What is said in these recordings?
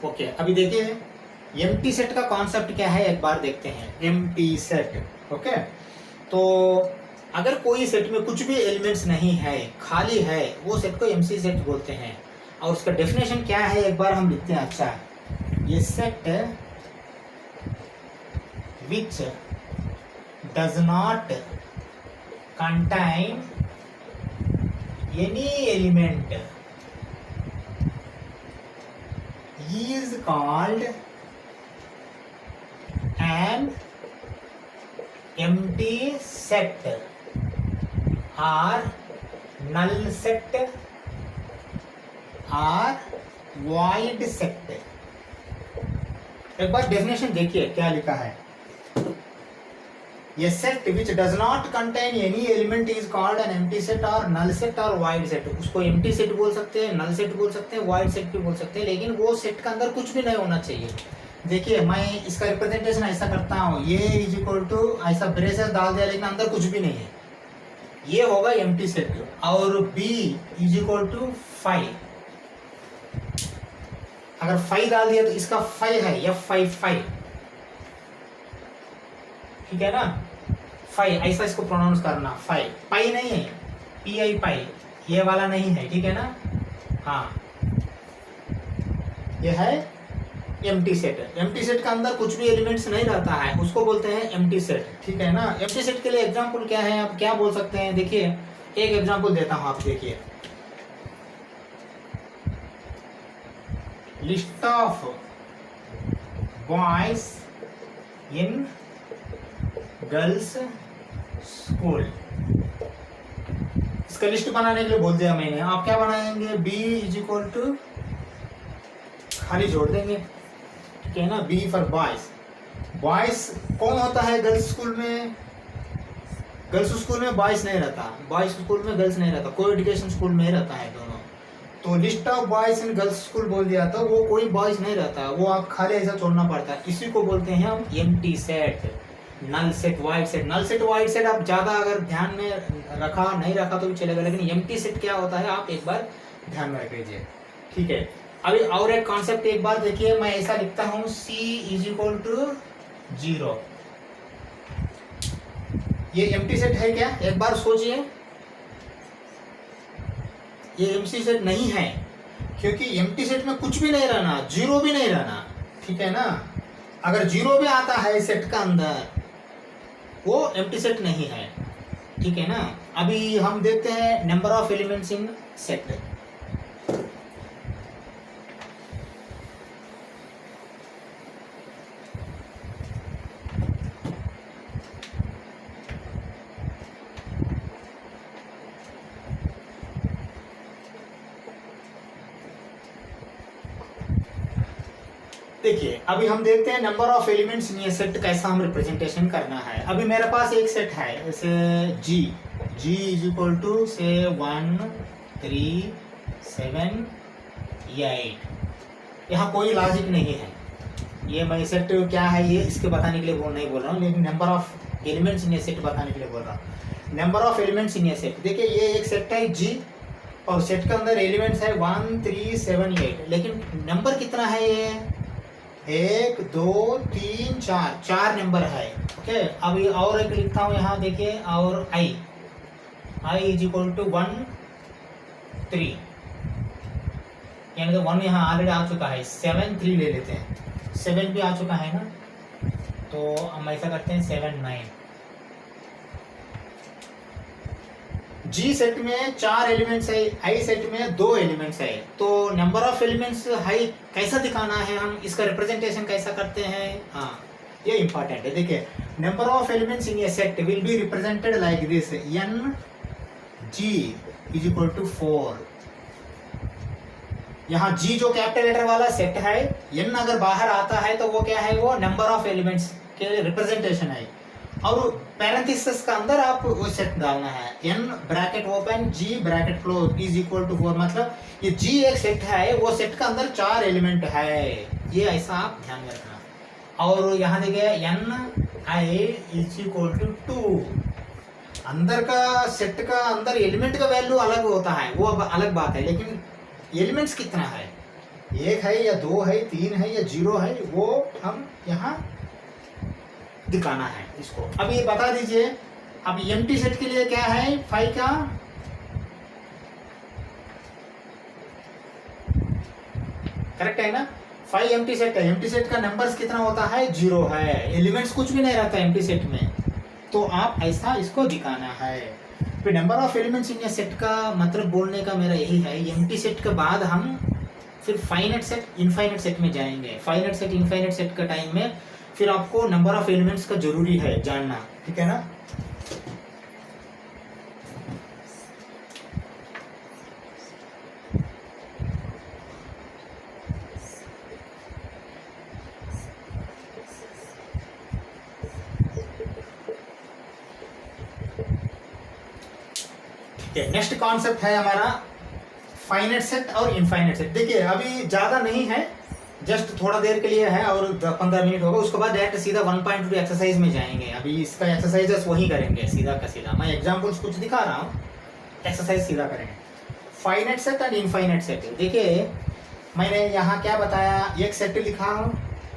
Okay, अभी देखिए empty set का कॉन्सेप्ट क्या है एक बार देखते हैं। एम्प्टी सेट, ओके, तो अगर कोई सेट में कुछ भी एलिमेंट्स नहीं है, खाली है, वो सेट को एम्प्टी सेट बोलते हैं। और उसका डेफिनेशन क्या है एक बार हम लिखते हैं। अच्छा, ये set which does not contain any element is called an empty set or null set or void set। एक बार डेफिनेशन देखिए क्या लिखा है। A set which does not contain any element is called an empty set or null set or void set। उसको empty set बोल सकते हैं, null set बोल सकते हैं, void set भी बोल सकते हैं, लेकिन वो सेट का अंदर कुछ भी नहीं होना चाहिए। देखिए मैं इसका रिप्रेजेंटेशन ऐसा करता हूँ, ये इज इक्वल टू ऐसा ब्रेसेस डाल दिया लेकिन अंदर कुछ भी नहीं है, ये होगा empty set। और b इज इक्वल टू 5, अगर 5 डाल दिया तो इसका 5 है, F5, ठीक है ना, 5 ऐसा इसको प्रोनाउंस करना, 5 पाई नहीं है, PI पाई, ये वाला नहीं है, ठीक है ना। हाँ, ये है एम्प्टी सेट। एम्प्टी सेट का अंदर कुछ भी एलिमेंट्स नहीं रहता है, उसको बोलते हैं एम्प्टी सेट, ठीक है ना। एम्प्टी सेट के लिए एग्जांपल क्या है, आप क्या बोल सकते हैं। देखिए एक एग्जांपल देता हूं, आप देखिए, list of boys in girls school, इसका लिस्ट बनाने के लिए बोल दिया मैंने। आप क्या बनाएंगे, b इज इक्वल टू खाली जोड़ देंगे, ठीक है ना, b फॉर बॉयज। बॉयज कौन होता है गर्ल्स स्कूल में, गर्ल्स स्कूल में बॉयज नहीं रहता, बॉयज स्कूल में गर्ल्स नहीं रहता, को एजुकेशन स्कूल में रहता है दोनों। तो list of boys in girls school बोल दिया तो वो कोई बॉयज नहीं रहता, वो आप खाली ऐसा छोड़ना पड़ता है। इसी को बोलते हैं हम empty set, null set, void set. Null set, void set आप ज्यादा अगर ध्यान में रखा नहीं रखा तो भी चलेगा, लेकिन एम्प्टी सेट क्या होता है आप एक बार ध्यान में रख लीजिए, ठीक है। अभी और एक कॉन्सेप्ट एक बार देखिए, मैं ऐसा लिखता हूं, c इज इक्वल टू 0। ये एम्प्टी सेट है क्या, एक बार सोचिए। ये एम्प्टी सेट नहीं है, क्योंकि एम्प्टी सेट में कुछ भी नहीं रहना, 0 भी नहीं रहना, ठीक है ना। अगर 0 भी आता है सेट का अंदर, वो एम्प्टी सेट नहीं है, ठीक है ना। अभी हम देखते हैं number of elements in set. देखिए अभी हम देखते हैं नंबर ऑफ एलिमेंट्स इन ये सेट कैसा हम रिप्रेजेंटेशन करना है। अभी मेरे पास एक सेट है, जैसे g इज इक्वल टू से 1 3 7 8। यहाँ कोई लॉजिक नहीं है, ये मैं सेट क्या है ये इसके बताने के लिए नहीं बोल रहा हूँ, लेकिन नंबर ऑफ एलिमेंट्स इन ये सेट बताने के लिए बोल रहा हूँ। नंबर ऑफ एलिमेंट्स इन ये सेट, देखिए ये एक सेट है g और सेट के अंदर एलिमेंट्स है 1 3 7 8, लेकिन नंबर कितना है, ये 1 2 3 4, 4 नंबर है, ओके। अभी और एक लिखता हूँ यहाँ देखिए, और i इज इक्वल टू 1 3, यानी कि 1 यहाँ ऑलरेडी आ चुका है, 7 3 ले लेते हैं, 7 भी आ चुका है ना, तो हम ऐसा करते हैं 7 9। G सेट में 4 एलिमेंट्स है, I सेट में 2 एलिमेंट्स है, तो नंबर ऑफ एलिमेंट्स हाई कैसा दिखाना है, हम इसका रिप्रेजेंटेशन कैसा करते हैं, हाँ ये इंपॉर्टेंट है। देखिए number of elements in a set will be represented like this, n g is equal to 4। यहाँ G जो कैपिटल लेटर वाला सेट है, n अगर बाहर आता है तो वो क्या है, वो नंबर ऑफ एलिमेंट्स के रिप्रेजेंटेशन है, और पैरेंथेसिस का अंदर आप वो सेट डालना है, n bracket open g bracket close is equal to 4। मतलब ये g एक सेट है, वो सेट का अंदर 4 एलिमेंट है, ये ऐसा आप ध्यान में रखना। और यहाँ देखिए n i is equal to 2, अंदर का सेट का अंदर एलिमेंट का वैल्यू अलग होता है, वो अलग बात है, लेकिन एलिमेंट्स कितना है एक है या दो है, तीन है या जीरो है, वो हम यहाँ दिखाना है इसको। अब ये बता दीजिए, अब एम्प्टी सेट के लिए क्या है, 5 का करेक्ट है ना, 5 एम्प्टी सेट है। एम्प्टी सेट का नंबर्स कितना होता है, 0 है, एलिमेंट्स कुछ भी नहीं रहता एम्प्टी सेट में, तो आप ऐसा इसको दिखाना है। फिर number of elements in a set का मतलब बोलने का मेरा यही है, एम्प्टी सेट के बाद हम फिर फाइनाइट सेट, इनफाइनाइट सेट में जाएंगे। फाइनाइट सेट, इनफाइनाइट सेट का टाइम में फिर आपको नंबर ऑफ एलिमेंट्स का जरूरी है जानना, ठीक है ना। नेक्स्ट कॉन्सेप्ट है हमारा फाइनाइट सेट और इनफाइनाइट सेट। देखिए अभी ज्यादा नहीं है, जस्ट थोड़ा देर के लिए है और 15 मिनट होगा, उसके बाद डायरेक्ट सीधा 1.2 एक्सरसाइज में जाएंगे। अभी इसका एक्सरसाइजेस वही करेंगे सीधा का सीधा, मैं एग्जांपल्स कुछ दिखा रहा हूँ, एक्सरसाइज सीधा करेंगे। Finite set and infinite set, देखिए मैंने यहाँ क्या बताया, एक सेट लिखा हूँ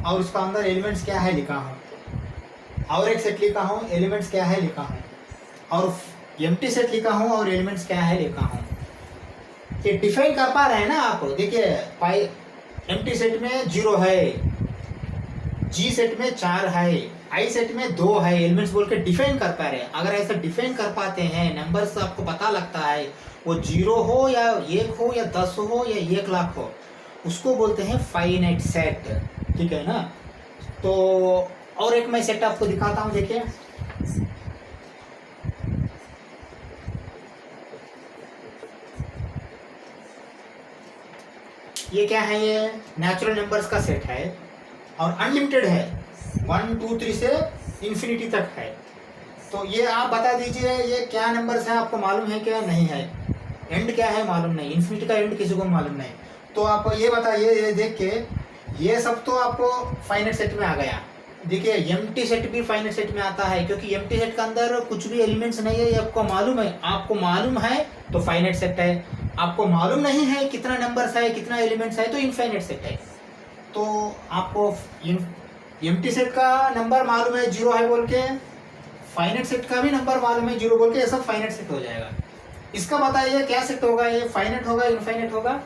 और उसका अंदर एलिमेंट्स क्या है लिखा हूँ, और एक सेट लिखा हूँ एलिमेंट्स क्या है लिखा हूँ, और एम्प्टी सेट लिखा हूँ और एलिमेंट्स क्या है लिखा हूँ। ये डिफाइन कर पा रहे हैं ना आप, देखिए एम्प्टी सेट में 0 है, जी सेट में 4 है, आई सेट में 2 है, एलिमेंट्स बोल के डिफाइन कर पा रहे हैं। अगर ऐसा डिफाइन कर पाते हैं, नंबर्स आपको पता लगता है, वो 0 हो या 1 हो या 10 हो या 1 लाख हो, उसको बोलते हैं फाइनाइट सेट, ठीक है ना। तो और एक मैं सेट आपको दिखाता हूँ, देखिए ये क्या है, ये नेचुरल नंबर्स का सेट है और अनलिमिटेड है, 1 2 3 से इंफिनिटी तक है। तो ये आप बता दीजिए ये क्या नंबर्स है, आपको मालूम है क्या, नहीं है, एंड क्या है मालूम नहीं, इंफिनिटी का एंड किसी को मालूम नहीं। तो आप ये बताइए, ये देख के ये सब तो आपको फाइनाइट सेट में आ गया। देखिए एम्प्टी सेट भी फाइनाइट सेट में आता है, क्योंकि एम्प्टी सेट के अंदर कुछ भी एलिमेंट्स नहीं है, ये आपको मालूम है। आपको मालूम है तो फाइनाइट सेट है, आपको मालूम नहीं है कितना नंबर्स है कितना एलिमेंट्स है तो इनफाइनाइट सेट है। तो आपको एम्प्टी सेट का नंबर मालूम है 0 है बोल के, फाइनाइट सेट का भी नंबर मालूम है 0 बोल के, ये सब फाइनाइट सेट हो जाएगा। इसका बताइए क्या सेट होगा, ये फाइनाइट होगा इनफाइनाइट होगा,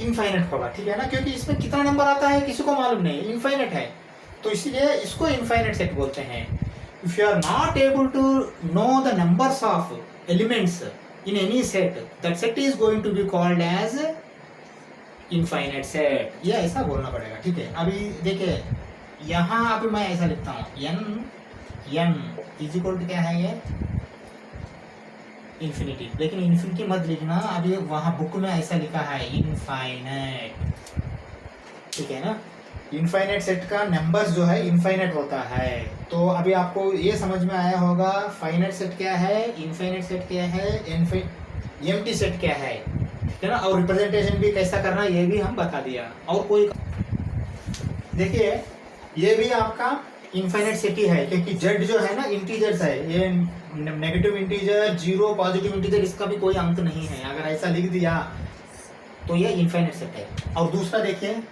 इनफाइनाइट होगा, ठीक है ना, क्योंकि इसमें कितना नंबर आता है किसी को मालूम नहीं, इनफाइनाइट है, तो इसलिए इसको इनफाइनाइट सेट बोलते हैं। If you are not able to know the numbers of elements in any set, that set is going to be called as infinite set, ये ऐसा बोलना पड़ेगा, ठीक है। अभी देखिए यहाँ अभी मैं ऐसा लिखता हूँ, n इज इक्वल टू क्या है ये इंफिनिटी, लेकिन इंफिनिटी मत लिखना, अभी वहाँ बुक में ऐसा लिखा है इनफाइनाइट, ठीक है ना। इनफाइनाइट सेट का नंबर्स जो है इनफाइनाइट होता है। तो अभी आपको ये समझ में आया होगा फाइनाइट सेट क्या है, इनफाइनाइट सेट क्या है, एम्प्टी सेट क्या है, ठीक है ना। और रिप्रेजेंटेशन भी कैसा करना ये भी हम बता दिया। और कोई देखिए ये भी आपका इनफाइनाइट सेट ही है, क्योंकि जेड जो है ना इंटीजर्स है, ये नेगेटिव इंटीजर 0 पॉजिटिव इंटीजर, इसका भी कोई अंक नहीं है, अगर ऐसा लिख दिया तो ये इनफाइनाइट सेट है। और दूसरा देखिए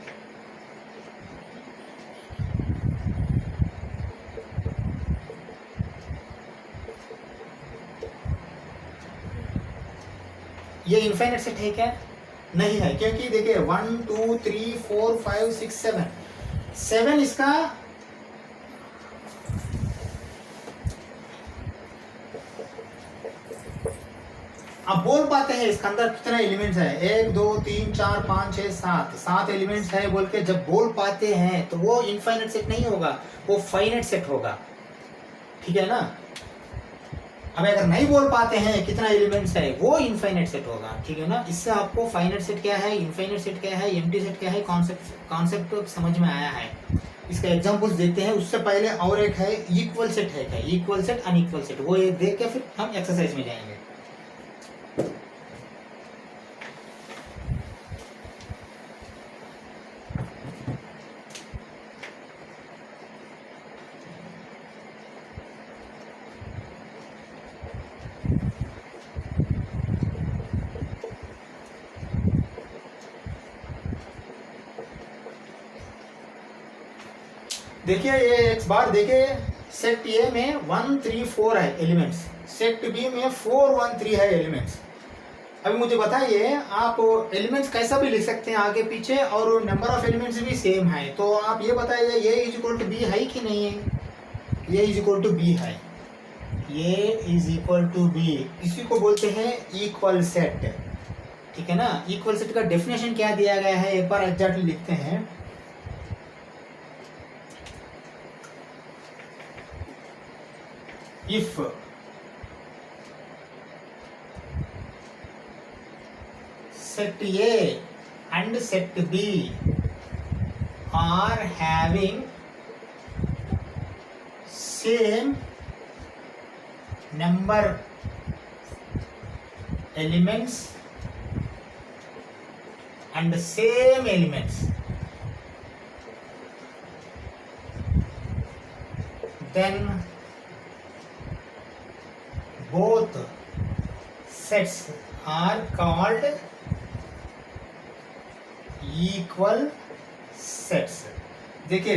ये इनफाइनाइट सेट है क्या, नहीं है, क्योंकि देखिए 1 2 3 4 5 6 7 इसका आप बोल पाते हैं इसके अंदर कितना एलिमेंट्स है, 1 2 3 4 5 6 7 एलिमेंट्स है बोल के जब बोल पाते हैं तो वो इनफाइनाइट सेट नहीं होगा, वो फाइनाइट सेट होगा, ठीक है ना। अब अगर नहीं बोल पाते हैं कितना एलिमेंट्स है वो इनफाइनाइट सेट होगा, ठीक है ना। इससे आपको फाइनाइट सेट क्या है, इनफाइनाइट सेट क्या है, एम्प्टी सेट क्या है, कॉन्सेप्ट समझ में आया है। इसका एग्जांपल्स देते हैं, उससे पहले और एक है इक्वल सेट है क्या, इक्वल सेट अनइक्वल सेट, वो एक देख के फिर हम एक्सरसाइज में जाएंगे। देखिए ये एक बार देखिए, सेट ए में 1 3 4 है एलिमेंट्स, सेट बी में 4 1 3 है एलिमेंट्स। अभी मुझे बताइए, आप एलिमेंट्स कैसा भी लिख सकते हैं आगे पीछे, और नंबर ऑफ एलिमेंट्स भी सेम है, तो आप ये बताइए ये इज इक्वल टू बी है कि नहीं है? ये इज इक्वल टू बी है, ये इज इक्वल टू बी, इसी को बोलते हैं इक्वल सेट। ठीक है ना। इक्वल सेट का डेफिनेशन क्या दिया गया है, एक बार एग्जैक्टली लिखते हैं। If set A and set B are having same number elements and same elements, then both sets are called equal sets. देखिए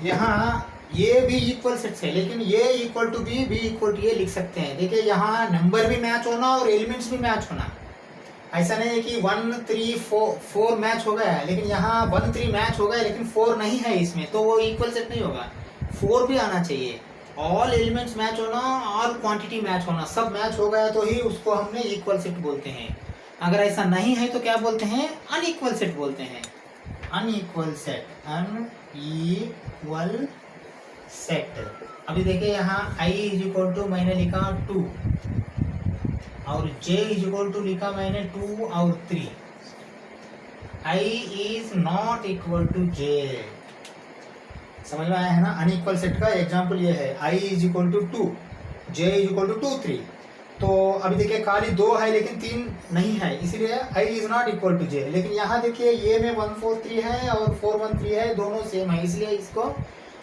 यहाँ ये भी इक्वल सेट्स है, लेकिन ये equal to B, B equal to ये लिख सकते हैं। देखिए यहाँ नंबर भी मैच होना और एलिमेंट्स भी मैच होना। ऐसा नहीं है कि 1 3 4 मैच हो गया है, लेकिन यहाँ 1 3 मैच हो गया लेकिन 4 नहीं है इसमें, तो वो इक्वल सेट नहीं होगा। 4 भी आना चाहिए, ऑल एलिमेंट्स मैच होना, ऑल क्वांटिटी मैच होना, सब मैच हो गया तो ही उसको हमने इक्वल सेट बोलते हैं। अगर ऐसा नहीं है तो क्या बोलते हैं? अनइक्वल सेट बोलते हैं। Unequal set, unequal set. अभी देखिए यहाँ i इज इक्वल टू मैंने लिखा 2 और j इज इक्वल टू लिखा मैंने 2 और 3। i is not equal to j। समझ में आया है ना? अनइक्वल सेट का एग्जांपल ये है, i is equal to 2, j is equal to 2 3। तो अभी देखिए खाली 2 है लेकिन 3 नहीं है, इसलिए i is not equal to j। लेकिन यहाँ देखिए ये में 1 4 3 है और 4 1 3 है, दोनों सेम है, इसलिए इसको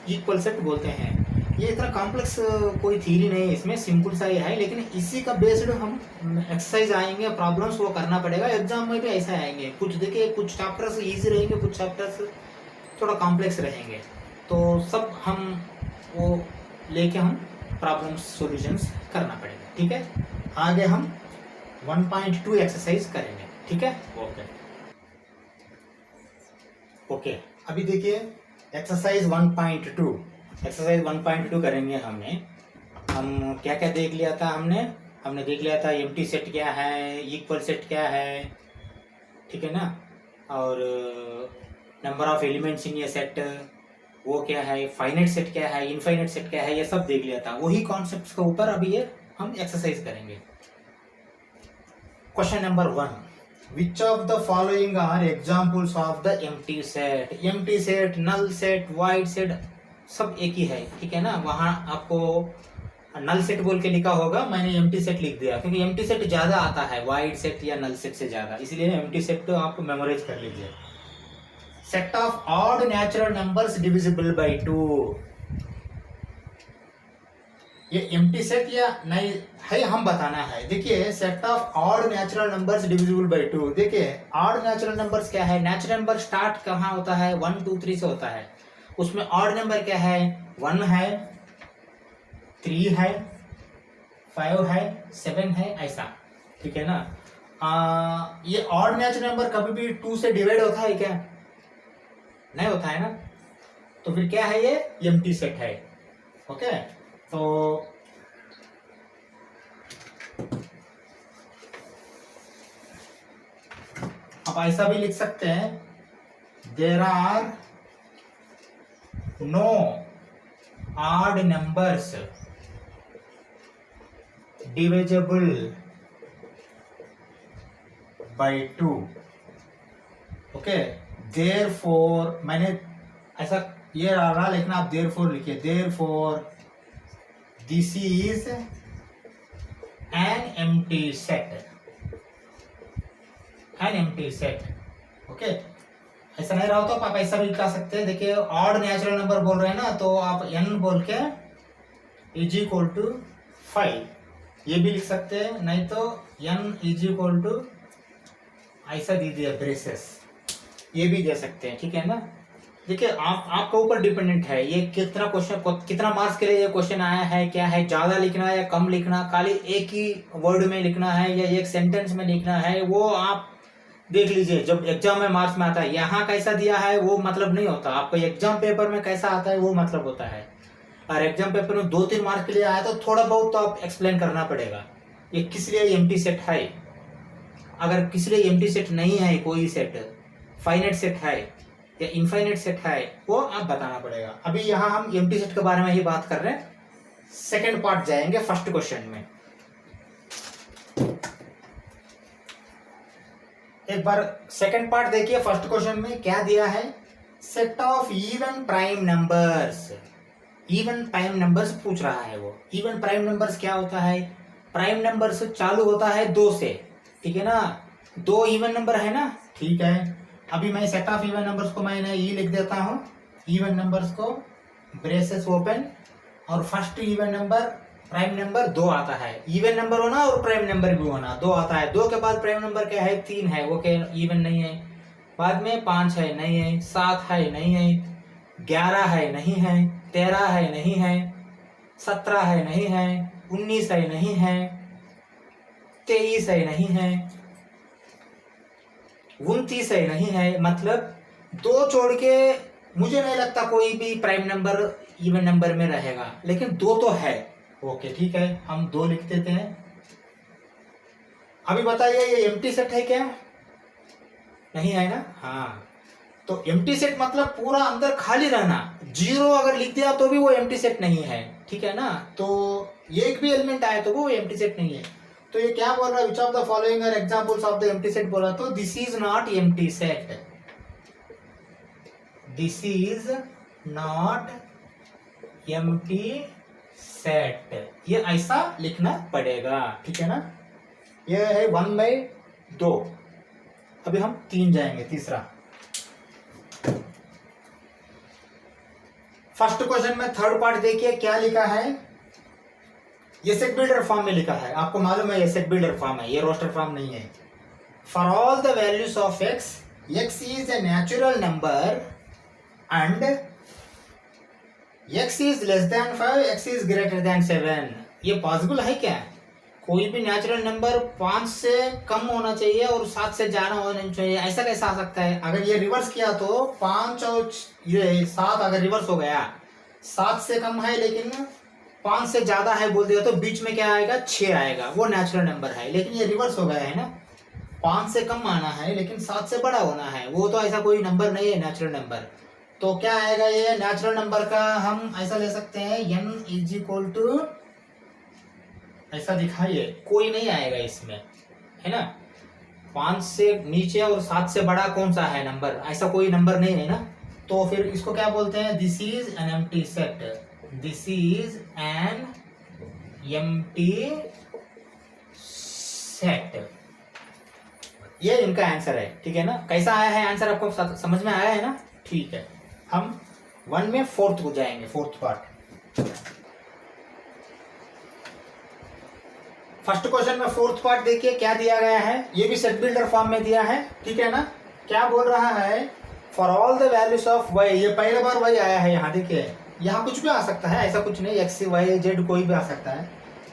इक्वल सेट बोलते हैं। ये इतना कॉम्प्लेक्स कोई थ्योरी नहीं है, इसमें सिंपल सा ही है, लेकिन इसी का बेस्ड हम एक्सरसाइज आएंगे, प्रॉब्लम्स वो करना पड़ेगा। एग्जाम में भी ऐसा आएंगे, कुछ देखिए कुछ चैप्टर्स इजी रहेंगे, कुछ चैप्टर्स थोड़ा कॉम्प्लेक्स रहेंगे, तो सब हम वो लेके हम प्रॉब्लम सॉल्यूशंस करना पड़ेगा। ठीक है, आगे हम 1.2 एक्सरसाइज करेंगे। ठीक है, ओके। अभी देखिए एक्सरसाइज 1.2, एक्सरसाइज 1.2 करेंगे। हम क्या क्या देख लिया था? हमने देख लिया था एम्प्टी सेट क्या है, इक्वल सेट क्या है, ठीक है ना, और नंबर ऑफ एलिमेंट्स इन ये सेट वो क्या है, फाइनाइट सेट क्या है, इनफाइनाइट सेट क्या है, ये सब देख लिया था। वही कॉन्सेप्ट्स के ऊपर अभी ये हम एक्सरसाइज करेंगे। Question number 1, which of the following are examples of the empty set? Empty set, null set, void set सब एक ही है, ठीक है ना। वहां आपको नल सेट बोल के लिखा होगा, मैंने एम्प्टी सेट लिख दिया क्योंकि एम्प्टी सेट ज्यादा आता है वाइड सेट या नल सेट से ज्यादा, इसलिए एम्प्टी सेट तो आप मेमोराइज कर लीजिए। Set of odd natural numbers divisible by 2, ये एम्प्टी सेट या नहीं है हम बताना है। देखिए set of odd natural numbers divisible by 2। देखिए ऑड नेचुरल नंबर्स क्या है? नेचुरल नंबर स्टार्ट कहाँ होता है? 1 2 3 से होता है। उसमें ऑड नंबर क्या है? 1 है, 3 है, 5 है, 7 है, ऐसा, ठीक है ना। ये ऑड नेचुरल नंबर कभी भी 2 से डिवाइड होता है क्या? नहीं होता है ना, तो फिर क्या है? ये एम्प्टी सेट है। ओके, तो आप ऐसा भी लिख सकते हैं, there are no odd numbers divisible by 2। Okay, therefore, मैंने ऐसा ये आ रहा लेकिन आप देयरफॉर लिखिए, therefore this is an empty set, an empty set. Okay, ऐसा नहीं रहा तो आप ऐसा भी लिखा सकते हैं। देखिए ऑड नेचुरल नंबर बोल रहे हैं ना, तो आप n बोल के इज इक्वल टू 5 ये भी लिख सकते हैं, नहीं तो n इज इक्वल टू ऐसा दे दिया ब्रेसेस, ये भी दे सकते हैं, ठीक है ना। देखिए आपके ऊपर डिपेंडेंट है ये कितना क्वेश्चन, कितना मार्क्स के लिए ये क्वेश्चन आया है, क्या है, ज्यादा लिखना है या कम लिखना, खाली एक ही वर्ड में लिखना है या एक सेंटेंस में लिखना है, वो आप देख लीजिए जब एग्जाम में मार्क्स में आता है। यहाँ कैसा दिया है वो मतलब नहीं होता, आपको एग्जाम पेपर में कैसा आता है वो मतलब होता है। और एग्जाम पेपर में 2-3 मार्क्स के लिए आया तो थोड़ा बहुत तो आप एक्सप्लेन करना पड़ेगा ये किस लिए एम्प्टी सेट है। अगर किस लिए एम्प्टी सेट नहीं है, कोई सेट फाइनाइट सेट है या इनफाइनाइट सेट है, वो आप बताना पड़ेगा। अभी यहाँ हम एम्प्टी सेट के बारे में ही बात कर रहे हैं। सेकंड पार्ट जाएंगे फर्स्ट क्वेश्चन में। एक बार सेकंड पार्ट देखिए, फर्स्ट क्वेश्चन में क्या दिया है, set of even prime numbers. Even prime numbers पूछ रहा है वो। इवन प्राइम नंबर्स क्या होता है, प्राइम नंबर्स चालू होता है 2 से, ठीक है ना, 2 इवन नंबर है ना, ठीक है। अभी मैं सेट ऑफ इवन नंबर्स को मैंने ये लिख देता हूँ, इवन नंबर्स को ब्रेसेस ओपन, और first even number prime number 2 आता है। इवन नंबर होना और प्राइम नंबर भी होना, 2 आता है। 2 के बाद प्राइम नंबर क्या है, 3 है, वो क्या इवन नहीं है। बाद में 5 है, नहीं है। 7 है, नहीं है। 11 है, नहीं है। 13 है, नहीं है। 17 है, नहीं है। 19 है, नहीं है। 23 है, नहीं है। 29 है, नहीं है। मतलब 2 छोड़ के मुझे नहीं लगता कोई भी प्राइम नंबर इवन नंबर में रहेगा, लेकिन 2 तो है। ओके ठीक है, हम 2 लिख देते हैं। अभी बताइए ये एम्प्टी सेट है क्या, नहीं है ना। हाँ, तो एम्प्टी सेट मतलब पूरा अंदर खाली रहना, 0 अगर लिख दिया तो भी वो एम्प्टी सेट नहीं है, ठीक है ना। तो एक भी एलिमेंट आए तो वो एम्प्टी सेट नहीं है। तो ये क्या बोल रहा है, which of the following are examples of the empty set बोला, तो this is not empty set, this is not empty set, ये ऐसा लिखना पड़ेगा, ठीक है ना। ये है 1/2। अभी हम 3 जाएंगे, तीसरा। फर्स्ट क्वेश्चन में थर्ड पार्ट देखिए क्या लिखा है, ये सेट बिल्डर फॉर्म में लिखा है। आपको मालूम है ये सेट बिल्डर फॉर्म है, ये रोस्टर फॉर्म नहीं है। For all the values of X, X is a natural number and x is less than 5, x is greater than 7। ये पॉसिबल है क्या, कोई भी नेचुरल नंबर 5 से कम होना चाहिए और 7 से ज्यादा होना चाहिए, ऐसा कैसा आ सकता है। अगर ये रिवर्स किया तो 5 और ये 7 अगर रिवर्स हो गया, 7 से कम है लेकिन 5 से ज्यादा है बोल दिया तो बीच में क्या आएगा, 6 आएगा, वो नेचुरल नंबर है। लेकिन ये रिवर्स हो गया है ना, 5 से कम आना है लेकिन 7 से बड़ा होना है, वो तो ऐसा कोई नंबर नहीं है नेचुरल नंबर। तो क्या आएगा, ये नेचुरल नंबर का हम ऐसा ले सकते हैं, n इज इक्वल टू, ऐसा दिखाइए, कोई नहीं आएगा इसमें, है ना। 5 से नीचे और 7 से बड़ा कौन सा है नंबर, ऐसा कोई नंबर नहीं है ना। तो फिर इसको क्या बोलते हैं, this is an empty set, this is an empty set. ये इनका आंसर है, ठीक है ना। कैसा आया है आंसर, आपको समझ में आया है ना, ठीक है। हम 1 में 4th को जाएंगे, 4th पार्ट। फर्स्ट क्वेश्चन में 4th पार्ट देखिए क्या दिया गया है, ये भी सेट बिल्डर फॉर्म में दिया है, ठीक है ना। क्या बोल रहा है, for all the values of y, ये पहले बार y आया है यहाँ, देखिए यहाँ कुछ भी आ सकता है, ऐसा कुछ नहीं, x y z कोई भी आ सकता है।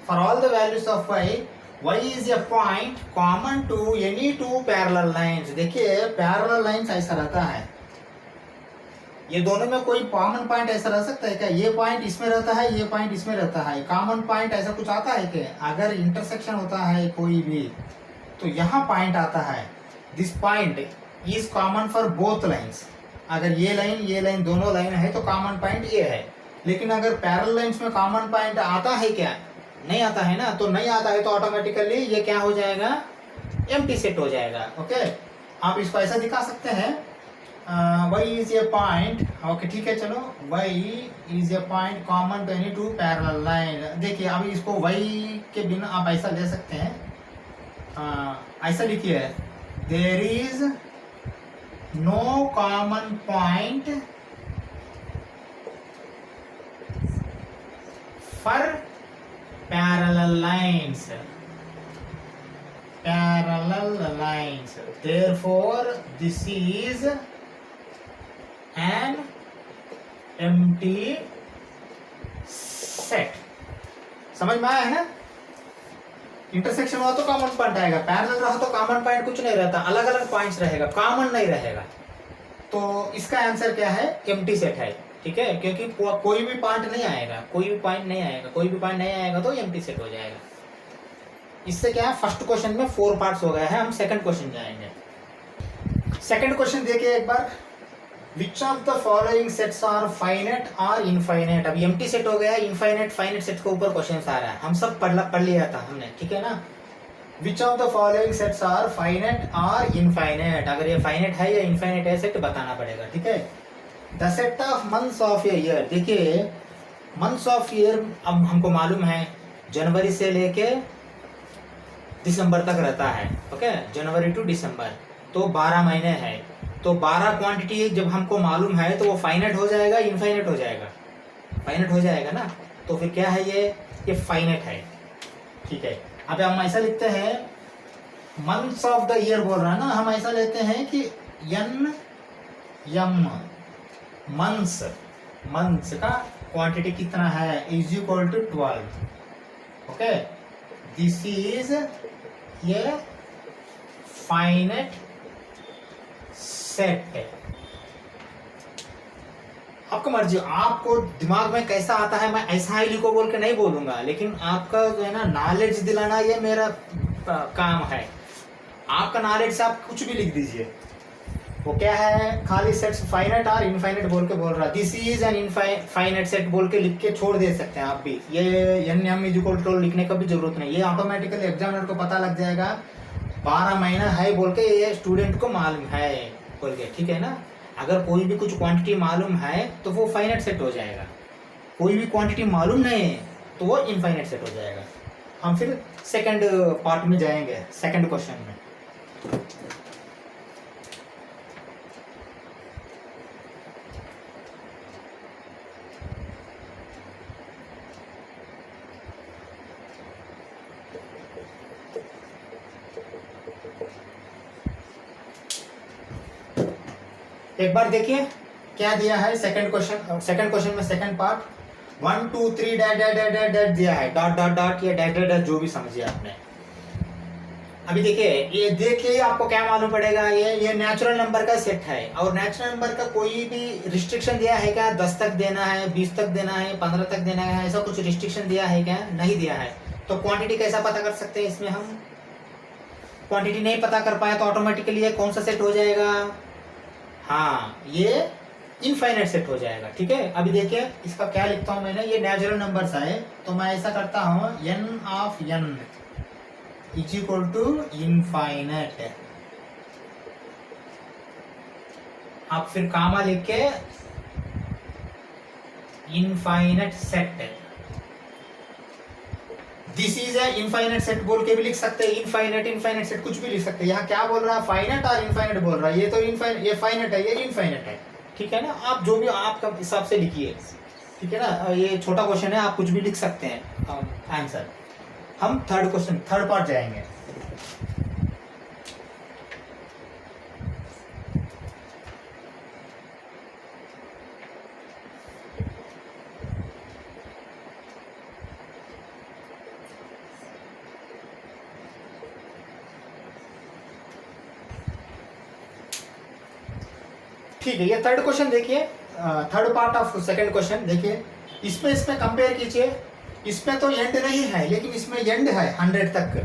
For all the values of y is a point common to any 2 parallel lines. देखिए पैरेलल लाइंस ऐसा रहता है, ये दोनों में कोई कॉमन पॉइंट ऐसा रह सकता है क्या, ये पॉइंट इसमें रहता है, ये पॉइंट इसमें रहता है, कॉमन पॉइंट ऐसा कुछ आता है क्या। अगर इंटरसेक्शन होता है कोई भी तो यहाँ पॉइंट आता है, this point is common for both lines. अगर ये लाइन दोनों लाइन है तो कॉमन पॉइंट ये है। लेकिन अगर पैरेलल लाइंस में कॉमन पॉइंट आता है क्या, नहीं आता है ना। तो नहीं आता है तो ऑटोमेटिकली ये क्या हो जाएगा, एम्प्टी सेट हो जाएगा। ओके, आप इसको ऐसा दिखा सकते हैं, y is a point, okay ठीक है, चलो y is a point common to any 2 parallel line। देखिए अभी इसको y के बिना आप ऐसा ले सकते हैं, ऐसा लिखिए, there is no common point for parallel lines, therefore this is N empty set. समझ में आया है ना? इंटरसेक्शन हुआ तो कॉमन पॉइंट आएगा, पैरेलल रहा तो कॉमन पॉइंट कुछ नहीं रहता, अलग अलग पॉइंट्स रहेगा, कॉमन नहीं रहेगा। तो इसका आंसर क्या है? एम्प्टी सेट है, ठीक है, क्योंकि कोई भी पॉइंट नहीं आएगा, कोई भी पॉइंट नहीं आएगा, कोई भी पॉइंट नहीं आएगा तो एम्प्टी सेट हो जाएगा। इससे क्या है, फर्स्ट क्वेश्चन में 4 पार्ट्स हो गए हैं। हम सेकंड क्वेश्चन जाएंगे। सेकंड क्वेश्चन देखिए एक बार, which of the following sets are finite और इनफाइनाइट। अब एम्प्टी सेट हो गया, इनफाइनाइट फाइनाइट सेट के ऊपर क्वेश्चन आ रहा है, हम सब पढ़ लिया था हमने, ठीक है ना। Which of the following sets are finite और इनफाइनाइट, अगर ये फाइनाइट है या इनफाइनाइट है सेट बताना पड़ेगा, ठीक है। The set of months of a year, देखिए मंथ्स ऑफ ईयर अब हमको मालूम है जनवरी से लेके दिसंबर तक रहता है, ओके, जनवरी टू दिसंबर, तो 12 महीने हैं। तो 12 क्वांटिटी जब हमको मालूम है तो वो फाइनाइट हो जाएगा, इनफाइनाइट हो जाएगा? फाइनाइट हो जाएगा ना। तो फिर क्या है, ये फाइनाइट है, ठीक है। अब हम ऐसा लिखते हैं, मंथ्स ऑफ द ईयर बोल रहा है ना, हम ऐसा लेते हैं कि एन एम मंथ्स का क्वांटिटी कितना है is equal to 12, okay. This is ये फाइनाइट सेट है। आपका मर्जी, आपको दिमाग में कैसा आता है मैं ऐसा ही लिखो बोल के नहीं बोलूंगा, लेकिन आपका जो है ना नॉलेज दिलाना ये मेरा काम है। आपका नॉलेज से आप कुछ भी लिख दीजिए। वो क्या है, खाली सेट्स फाइनाइट और इनफाइनाइट बोल के बोल रहा है, this is an infinite set बोल के लिख के छोड़ दे सकते हैं आप भी। ये N M is equal to लिखने का भी जरूरत नहीं, ये ऑटोमेटिकली एग्जामिनर को पता लग जाएगा 12 महीना है बोल के ये स्टूडेंट को मालूम है बोल के, ठीक है ना। अगर कोई भी कुछ क्वांटिटी मालूम है तो वो फाइनाइट सेट हो जाएगा, कोई भी क्वांटिटी मालूम नहीं है तो वो इनफाइनाइट सेट हो जाएगा। हम फिर सेकंड पार्ट में जाएंगे, सेकंड क्वेश्चन में। एक बार देखिए क्या दिया है सेकंड क्वेश्चन में second part 1 2 3 that that that that that दिया है, डॉट डॉट डॉट या डैट डैट डैट जो भी समझिए आपने। अभी देखिए, ये देखिए आपको क्या मालूम पड़ेगा, ये नेचुरल नंबर का सेट है, और नेचुरल नंबर का कोई भी रिस्ट्रिक्शन दिया है क्या? 10 तक देना है, 20 तक देना है, 15 तक देना है, ऐसा कुछ रिस्ट्रिक्शन दिया है क्या? नहीं दिया है। तो क्वांटिटी कैसा पता कर सकते हैं इसमें हम? क्वांटिटी नहीं पता कर पाए तो ऑटोमेटिकली ये कौन सा सेट हो जाएगा? हाँ, ये इनफाइनाइट सेट हो जाएगा, ठीक है। अभी देखिए इसका क्या लिखता हूं मैंने, ये नेचुरल नंबर्स है तो मैं ऐसा करता हूं n of n is equal to infinite. आप फिर कामा लिख के infinite set, this is a infinite set बोल के भी लिख सकते हैं, इनफाइनाइट सेट कुछ भी लिख सकते हैं। यहाँ क्या बोल रहा है, फाइनाइट और इनफाइनाइट बोल रहा है, ये तो ये फाइनाइट है, ये इनफाइनाइट है, ठीक है ना। आप जो भी आपका हिसाब से लिखिए, ठीक है ना। ये छोटा क्वेश्चन है, आप कुछ भी लिख सकते हैं आंसर। हम थर्ड पार्ट जाएंगे। ठीक है, ये थर्ड क्वेश्चन देखिए, third part of second question देखिए। इसमें कंपेयर कीजिए, इसमें तो एंड नहीं है लेकिन इसमें एंड है 100 तक,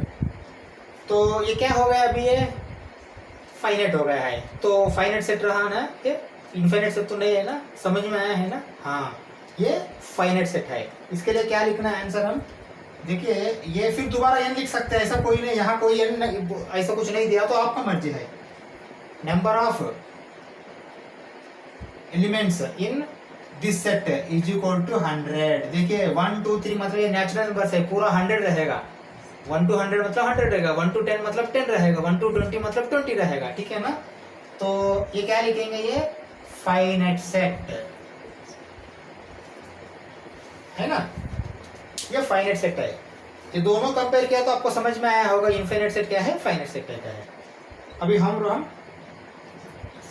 तो ये क्या हो गया, अभी ये फाइनाइट हो गया है। तो फाइनाइट सेट रहा ना, ये इनफाइनाइट सेट तो नहीं है ना, समझ में आया है ना। हाँ, ये फाइनाइट सेट है। इसके लिए क्या लिखना है आंसर हम देखिए, ये फिर दोबारा एन लिख सकते हैं, ऐसा कोई नहीं, यहाँ कोई एन ऐसा कुछ नहीं दिया तो आपका मर्जी है। Number of elements in this set is equal to 100। देखिए 1 2 3 मतलब ये नेचुरल नंबर्स है, पूरा 100 रहेगा। 1 to 100 मतलब 100 रहेगा, 1 to 10 मतलब 10 रहेगा, 1 to 20 मतलब 20 रहेगा, ठीक है ना। तो ये क्या लिखेंगे, ये फाइनाइट सेट है ना, ये फाइनाइट सेट है। ये दोनों कंपेयर किया तो आपको समझ में आया होगा इनफाइनाइट सेट क्या है, फाइनाइट सेट क्या है। अभी हम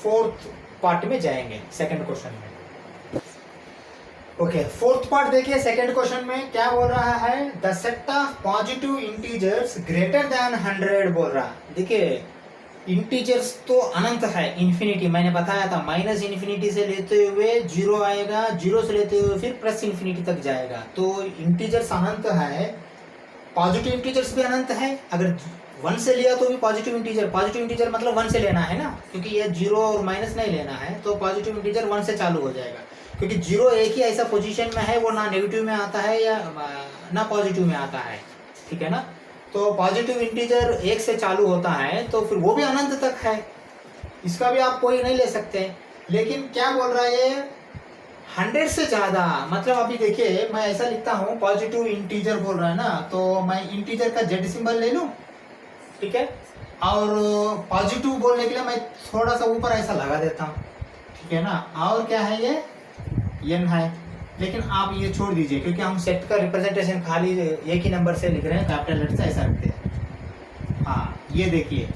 फोर्थ पार्ट में जाएंगे, सेकंड क्वेश्चन में। ओके, फोर्थ पार्ट देखिए सेकंड क्वेश्चन में क्या बोल रहा है, the set of positive integers greater than 100 बोल रहा। देखिए इंटीजर्स तो अनंत है, इन्फिनिटी, मैंने बताया था माइनस इन्फिनिटी से लेते हुए जीरो आएगा, जीरो से लेते हुए फिर प्लस इन्फिनिटी तक जाएगा। तो इंटीजर्स अनंत है, पॉजिटिव इंटीजर्स भी अनंत है। अगर 1 से लिया तो भी पॉजिटिव इंटीजर मतलब 1 से लेना है ना, क्योंकि ये जीरो और माइनस नहीं लेना है, तो पॉजिटिव इंटीजर 1 से चालू हो जाएगा। क्योंकि जीरो एक ही ऐसा पोजीशन में है, वो ना नेगेटिव में आता है या ना पॉजिटिव में आता है, ठीक है ना। तो पॉजिटिव इंटीजर 1 से चालू होता है तो फिर वो भी अनंत तक है, इसका भी आप कोई नहीं ले सकते। लेकिन क्या बोल रहा है ये, 100 से ज़्यादा, मतलब अभी देखिए मैं ऐसा लिखता हूँ, पॉजिटिव इंटीजर बोल रहा है ना, तो मैं इंटीजर का जेड सिंबल ले लूँ, ठीक है, और पॉजिटिव बोलने के लिए मैं थोड़ा सा ऊपर ऐसा लगा देता हूँ, ठीक है ना। और क्या है ये n है, लेकिन आप ये छोड़ दीजिए क्योंकि हम सेट का रिप्रेजेंटेशन खाली एक ही नंबर से लिख रहे हैं, कैपिटल लेटर से ऐसा रखते हैं। हाँ ये देखिए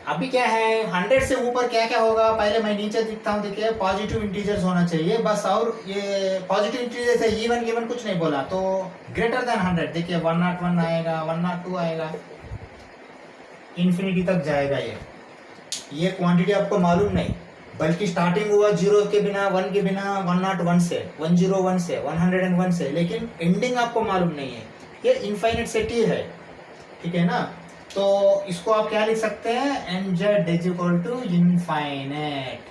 अभी क्या है, 100 से ऊपर क्या क्या होगा, पहले मैं नीचे दिखता हूँ, देखिए पॉजिटिव इंटीजर्स होना चाहिए बस, और ये पॉजिटिव इंटीजर्स है, इवन कुछ नहीं बोला, तो ग्रेटर देन 100, देखिए 101 आएगा, 102 आएगा, इन्फिनिटी तक जाएगा। ये क्वांटिटी आपको मालूम नहीं, बल्कि स्टार्टिंग हुआ 0 के बिना, 1 के बिना, 101 से, 101 से, 101 से, लेकिन एंडिंग आपको मालूम नहीं है, ये इनफाइनाइट सेट ही है, ठीक है ना। तो इसको आप क्या लिख सकते हैं, nz is equal to infinite.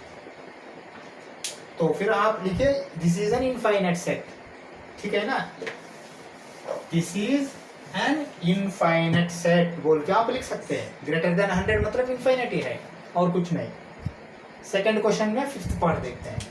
तो फिर आप लिखे this is an infinite set, ठीक है ना, this is an infinite set बोल के आप लिख सकते हैं। ग्रेटर देन 100 मतलब इनफाइनाइट ही है और कुछ नहीं। सेकंड क्वेश्चन में फिफ्थ पार्ट देखते हैं।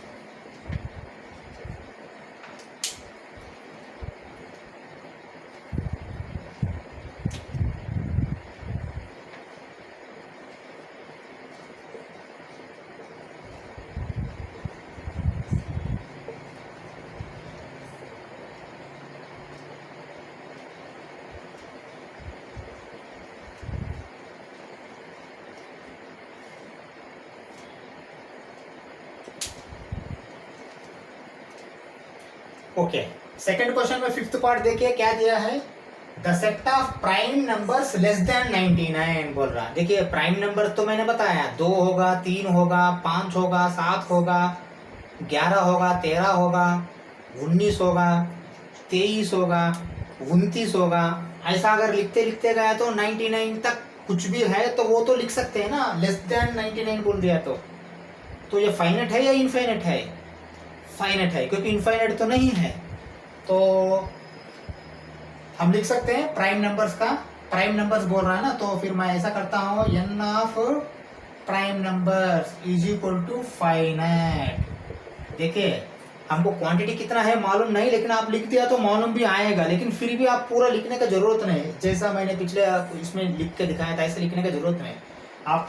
ओके, सेकंड क्वेश्चन में फिफ्थ पार्ट देखिए क्या दिया है, the set of prime numbers less than 99 बोल रहा है। देखिए प्राइम नंबर तो मैंने बताया 2 होगा, 3 होगा, 5 होगा, 7 होगा, 11 होगा, 13 होगा, 19 होगा, 23 होगा, 29 होगा। ऐसा अगर लिखते लिखते गया तो 99 तक कुछ भी है तो वो तो लिख सकते हैं ना, लेस देन 99 बोल दिया तो ये फाइनाइट है या इनफाइनाइट है, फाइनाइट है, क्योंकि इनफाइनाइट तो नहीं है। तो हम लिख सकते हैं प्राइम नंबर्स का, प्राइम नंबर्स बोल रहा है ना, तो फिर मैं ऐसा करता हूँ n of prime numbers is equal to finite. देखिए हमको क्वांटिटी कितना है मालूम नहीं, लेकिन आप लिख दिया तो मालूम भी आएगा, लेकिन फिर भी आप पूरा लिखने का जरूरत नहीं, जैसा मैंने पिछले इसमें लिख के दिखाया था ऐसे लिखने का जरूरत नहीं। आप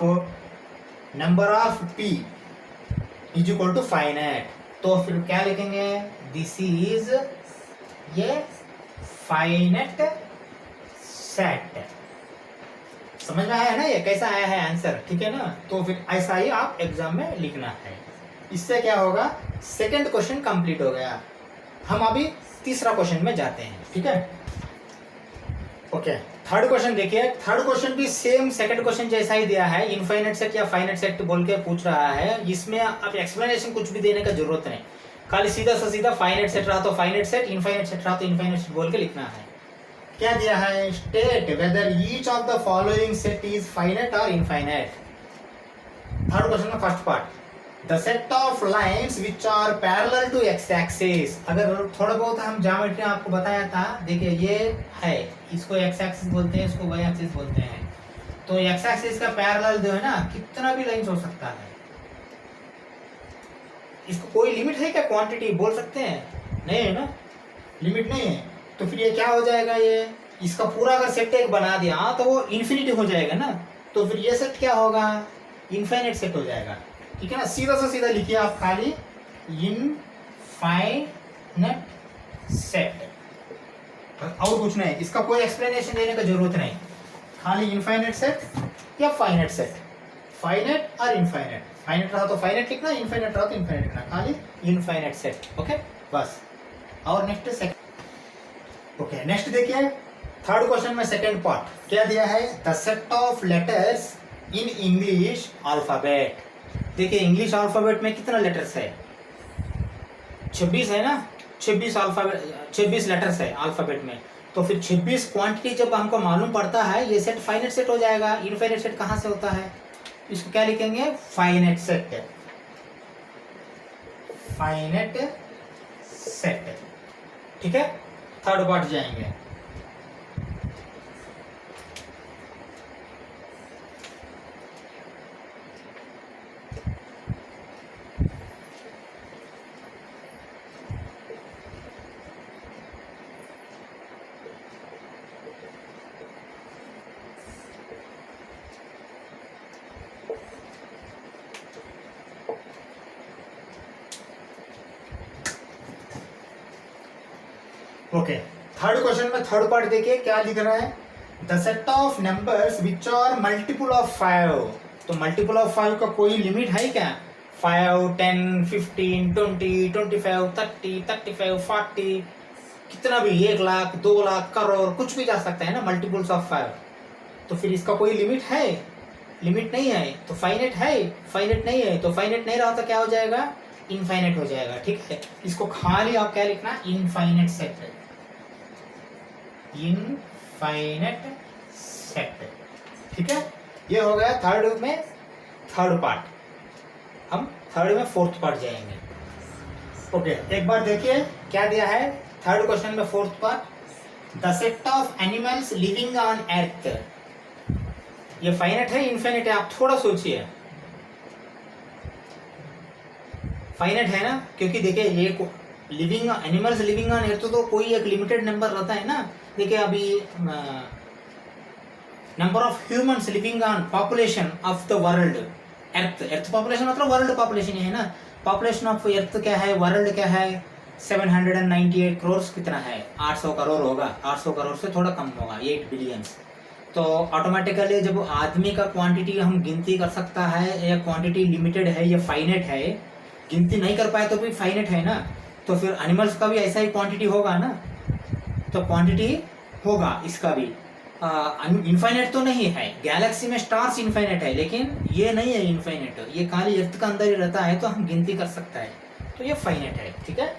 number of p is equal to finite, तो फिर क्या लिखेंगे, दिस इज ये फाइनाइट सेट। समझ में आया है ना ये कैसा आया है आंसर, ठीक है ना। तो फिर ऐसा ही आप एग्जाम में लिखना है। इससे क्या होगा, सेकंड क्वेश्चन कंप्लीट हो गया। हम अभी तीसरा क्वेश्चन में जाते हैं, ठीक है। ओके, थर्ड क्वेश्चन देखिए, थर्ड क्वेश्चन भी सेम सेकंड क्वेश्चन जैसा ही दिया है, इनफाइनाइट सेट या फाइनाइट सेट बोल के पूछ रहा है। इसमें आप एक्सप्लेनेशन कुछ भी देने का जरूरत नहीं, खाली सीधा सा सीधा फाइनाइट सेट रहा तो फाइनाइट सेट, इनफाइनाइट सेट रहा तो इनफाइनाइट सेट बोल के लिखना है। क्या दिया है, state whether each of the following set is finite और इनफाइनाइट। थर्ड क्वेश्चन का first part, the set of lines which are parallel to X axis. अगर थोड़ा बहुत हम ज्योमेट्री आपको बताया था, देखिए ये है, इसको एक्स एक्सिस बोलते हैं, इसको वाई एक्सिस बोलते हैं। तो एक्स एक्सिस का पैरेलल जो है ना, कितना भी लाइन्स हो सकता है, इसको कोई लिमिट है क्या, क्वांटिटी बोल सकते हैं, नहीं है ना, लिमिट नहीं है। तो फिर ये क्या हो जाएगा, ये इसका पूरा अगर सेट एक बना दिया तो वो इन्फिनिटी हो जाएगा ना, तो फिर ये सेट क्या होगा, इनफाइनाइट सेट हो जाएगा, ठीक है ना। सीधा सा सीधा लिखिए आप खाली इनफाइनाइट सेट, और कुछ नहीं, इसका कोई एक्सप्लेनेशन देने का जरूरत नहीं, खाली इनफाइनाइट सेट या फाइनाइट सेट, फाइनाइट और इनफाइनाइट, फाइनाइट रहा तो फाइनाइट लिखना, इनफाइनाइट रहा तो इनफाइनाइट लिखना, खाली इनफाइनाइट सेट। ओके बस। और नेक्स्ट सेकंड। ओके नेक्स्ट देखिए थर्ड क्वेश्चन में सेकंड पार्ट क्या दिया है, the set of letters in English alphabet. देखिए इंग्लिश अल्फाबेट में कितना लेटर्स है, 26 है ना, 26 अल्फाबेट, 26 लेटर्स है अल्फाबेट में। तो फिर 26 क्वांटिटी जब हमको मालूम पड़ता है, ये सेट फाइनाइट सेट हो जाएगा। इनफाइनाइट सेट कहाँ से होता है, इसको क्या लिखेंगे, फाइनाइट सेट, फाइनाइट सेट। ठीक है, थर्ड पार्ट जाएंगे। ओके थर्ड क्वेश्चन में थर्ड पार्ट देखिए क्या लिख रहा है, the set of numbers which are multiple of 5। तो मल्टीपल ऑफ 5 का कोई लिमिट है क्या, 5, 10, 15, 20, 25, 30, 35, 40, कितना भी, 1 लाख, 2 लाख, करोड़, कुछ भी जा सकता है ना मल्टीपल्स ऑफ 5। तो फिर इसका कोई लिमिट है, लिमिट नहीं है तो फाइनाइट है, फाइनाइट नहीं है तो फाइनाइट नहीं रहा तो क्या हो जाएगा, इनफाइनाइट हो जाएगा। ठीक है, इसको खाली आप क्या लिखना, इनफाइनाइट सेट, इनफाइनाइट सेट। ठीक है, ये हो गया थर्ड में थर्ड पार्ट। हम थर्ड में फोर्थ पार्ट जाएंगे। ओके एक बार देखिए क्या दिया है थर्ड क्वेश्चन में fourth part, the set of animals living on earth. ये फाइनाइट है इनफाइनाइट है, आप थोड़ा सोचिए। फाइनाइट है ना, क्योंकि देखिए ये living animals living on earth तो कोई एक लिमिटेड नंबर रहता है ना। देखिए अभी number of humans living on population of the world, earth, earth population मतलब वर्ल्ड पॉपुलेशन है ना। पॉपुलेशन ऑफ अर्थ क्या है, वर्ल्ड क्या है, 798 करोड़ कितना है, 800 करोड़ होगा, 800 करोड़ से थोड़ा कम होगा, 8 बिलियन। तो ऑटोमेटिकली जब आदमी का क्वांटिटी हम गिनती कर सकता है, या क्वांटिटी लिमिटेड है या फाइनाइट है, गिनती नहीं कर पाए तो भी फाइनाइट है ना। तो फिर एनिमल्स का भी ऐसा ही क्वांटिटी होगा ना, तो क्वांटिटी होगा इसका भी। इनफाइनाइट तो नहीं है, गैलेक्सी में स्टार्स इनफाइनाइट है, लेकिन ये नहीं है इनफाइनाइट, ये खाली अर्थ का अंदर ही रहता है तो हम गिनती कर सकता है, तो ये फाइनाइट है। ठीक है,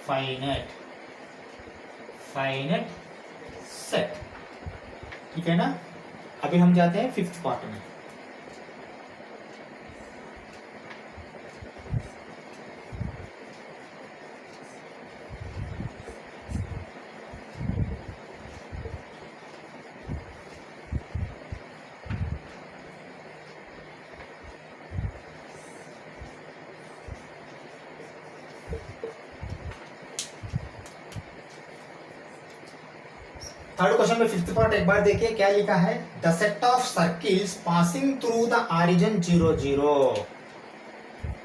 फाइनाइट, फाइनाइट सेट। ठीक है ना, अभी हम जाते हैं फिफ्थ पार्ट में। थर्ड क्वेश्चन में फिफ्थ पार्ट एक बार देखिए क्या लिखा है, the set of circles passing through the origin 0, 0।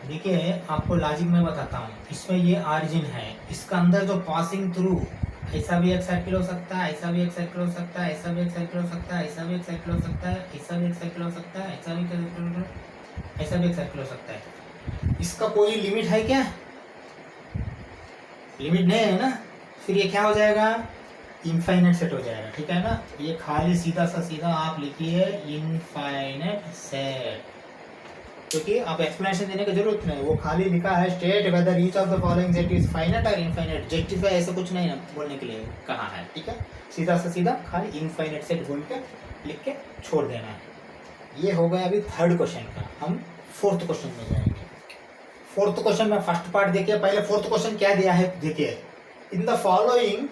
देखिए आपको लॉजिक में बताता हूँ, इसमें ये ऑरिजिन है, इसका अंदर जो पासिंग थ्रू, ऐसा भी एक सर्किल हो सकता है, ऐसा भी एक सर्किल हो सकता है, ऐसा भी एक सर्किल हो सकता है, ऐसा भी एक सर्किल हो सकता है, ऐसा भी एक सर्किल हो सकता है, ऐसा भी एक सर्किल, ऐसा भी एक सर्किल हो सकता है। इसका कोई लिमिट है क्या, लिमिट नहीं है ना, फिर ये क्या हो जाएगा, इनफाइनाइट सेट हो जाएगा। ठीक है ना, ये खाली सीधा सा सीधा आप लिखिए इनफाइनाइट सेट, क्योंकि आप एक्सप्लेनेशन देने की जरूरत नहीं, वो खाली लिखा है state whether each of the following set is finite और इनफाइनाइट, जस्टिफाई ऐसा कुछ नहीं ना बोलने के लिए कहा है। ठीक है, सीधा सा सीधा खाली इनफाइनाइट सेट बोल के लिख के छोड़ देना है। ये हो गया अभी थर्ड क्वेश्चन का। हम फोर्थ क्वेश्चन में जाएंगे। फोर्थ क्वेश्चन में फर्स्ट पार्ट देखिए, पहले फोर्थ क्वेश्चन क्या दिया है देखिए, in the following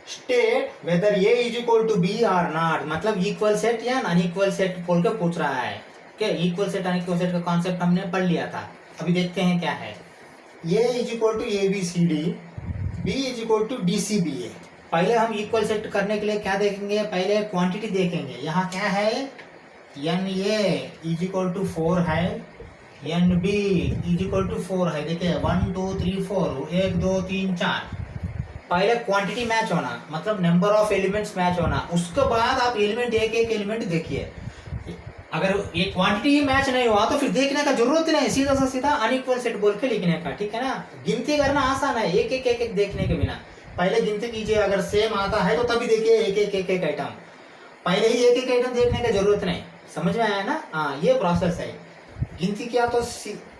state whether A is equal to B or not, मतलब इक्वल सेट या अनइक्वल सेट बोल के पूछ रहा है। क्या इक्वल सेट अनइक्वल सेट का कॉन्सेप्ट हमने पढ़ लिया था, अभी देखते हैं क्या है। A is equal to A B C D, B is equal to D C B ए। पहले हम इक्वल सेट करने के लिए क्या देखेंगे, पहले क्वांटिटी देखेंगे। यहाँ क्या है, N A is equal to 4 है, N B is equal to 4 है। देखिए 1 2 3 4, 1 2 3 4। पहले क्वांटिटी मैच होना, मतलब नंबर ऑफ एलिमेंट्स मैच होना, उसके बाद आप एलिमेंट एक एक एलिमेंट देखिए। अगर ये क्वांटिटी मैच नहीं हुआ तो फिर देखने का जरूरत नहीं, सीधा सा सीधा अनइक्वल सेट बोल के लिखने का, ठीक है ना। गिनती करना आसान है, एक एक एक एक देखने के बिना। पहले गिनती कीजिए, अगर सेम आता है तो तभी देखिए एक एक एक एक आइटम, पहले ही एक एक आइटम देखने की जरूरत नहीं। समझ में आया ना? हाँ, ये प्रोसेस है। गिनती किया तो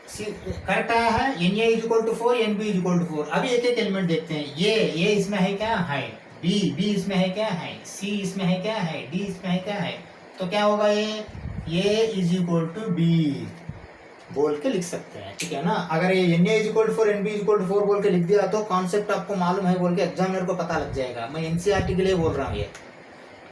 करेक्ट आया है, N A is equal to 4, N B is equal to 4। अभी एक एक एलिमेंट देखते हैं। ये इसमें है क्या? है। बी इसमें है क्या? है। सी इसमें है क्या? है। डी इसमें है क्या? है। तो क्या होगा ये इज इक्वल टू बी बोल के लिख सकते हैं, ठीक है ना। अगर ये N A is equal to 4, N B is equal to 4 बोल के लिख दिया तो कॉन्सेप्ट आपको मालूम है बोल के एग्जामिनर को पता लग जाएगा। मैं एनसीईआरटी के लिए बोल रहा हूँ, ये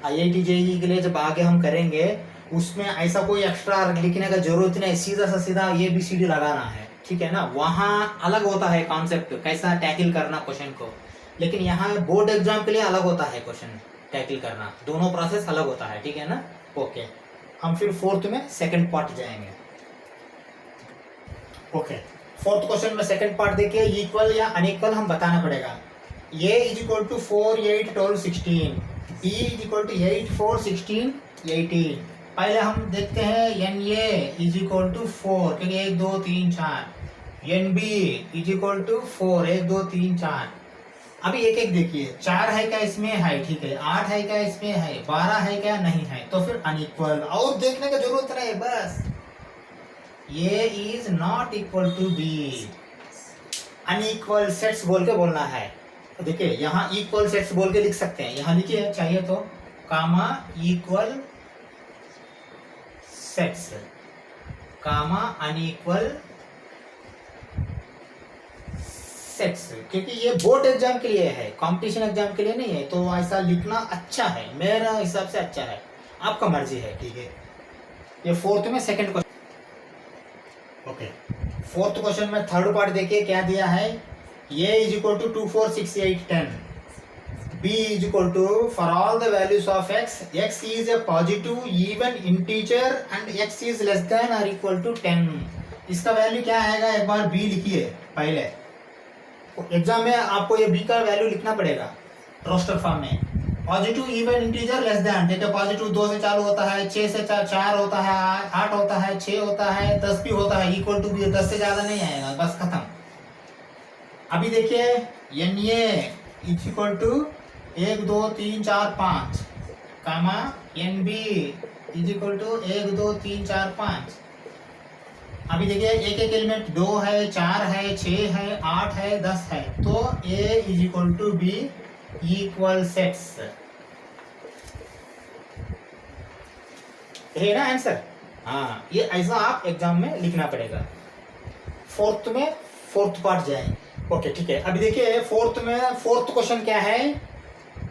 आईआईटी जेईई के लिए जब आगे हम करेंगे उसमें ऐसा कोई एक्स्ट्रा लिखने का जरूरत नहीं, सीधा सा सीधा ये बी सी डी लगाना है, ठीक है ना। वहाँ अलग होता है कॉन्सेप्ट, कैसा टैकल करना क्वेश्चन को, लेकिन यहाँ बोर्ड एग्जाम के लिए अलग होता है क्वेश्चन टैकल करना, दोनों प्रोसेस अलग होता है, ठीक है ना। ओके, हम फिर फोर्थ में सेकंड पार्ट जाएंगे। ओके, फोर्थ क्वेश्चन में सेकंड पार्ट देखिए, इक्वल या अनइक्वल हम बताना पड़ेगा। A is equal to 4, 8, 12, 16, B is equal to 8, 4, 16, 18। पहले हम देखते हैं N A is equal to 4, क्योंकि 1, 2, 3, 4। N B is equal to 4, 1, 2, 3, 4। अभी एक एक देखिए, 4 है क्या इसमें? है, ठीक है। 8 है क्या इसमें? है। 12 है क्या? नहीं है, तो फिर अनइक्वल। और देखने का जरूरत नहीं, बस ये is not equal to B. Unequal sets बोल के बोलना है। देखिए यहाँ इक्वल सेट्स बोल के लिख सकते हैं, यहाँ लिखिए चाहिए तो, कामा इक्वल सेट्स, कामा अनइक्वल सेट्स, क्योंकि ये बोर्ड एग्जाम के लिए है, कंपटीशन एग्जाम के लिए नहीं है। तो ऐसा लिखना अच्छा है, मेरा हिसाब से अच्छा है, आपका मर्जी है, ठीक है। ये फोर्थ में second question. Okay, fourth question में थर्ड पार्ट देखिए क्या दिया है। A is equal to 2, 4, 6, 8, 10। b is equal to for all the values of x is a positive even integer and x is less than or equal to 10। इसका value क्या आएगा? एक बार b लिखिए पहले, एग्जाम में आपको ये b का वैल्यू लिखना पड़ेगा रोस्टर फॉर्म में। Positive even integer less than, देखिए पॉजिटिव 2 से चालू होता है, 6 से 4 होता है, 8 होता है, 6 होता है, 10 भी होता है, इक्वल टू भी 10 से ज्यादा नहीं आएगा, बस खत्म। अभी देखिए N A is equal to 1, 2, 3, 4, 5, comma N B is equal to 1, 2, 3, 4, 5। अभी देखिए एक एक एलिमेंट 2 है, 4 है, 6 है, 8 है, 10 है, तो A is equal to B equal sets, है ना आंसर। हाँ, ये ऐसा आप एग्जाम में लिखना पड़ेगा। फोर्थ में फोर्थ पार्ट जाए। ओके, ठीक है। अभी देखिए फोर्थ में फोर्थ क्वेश्चन क्या है।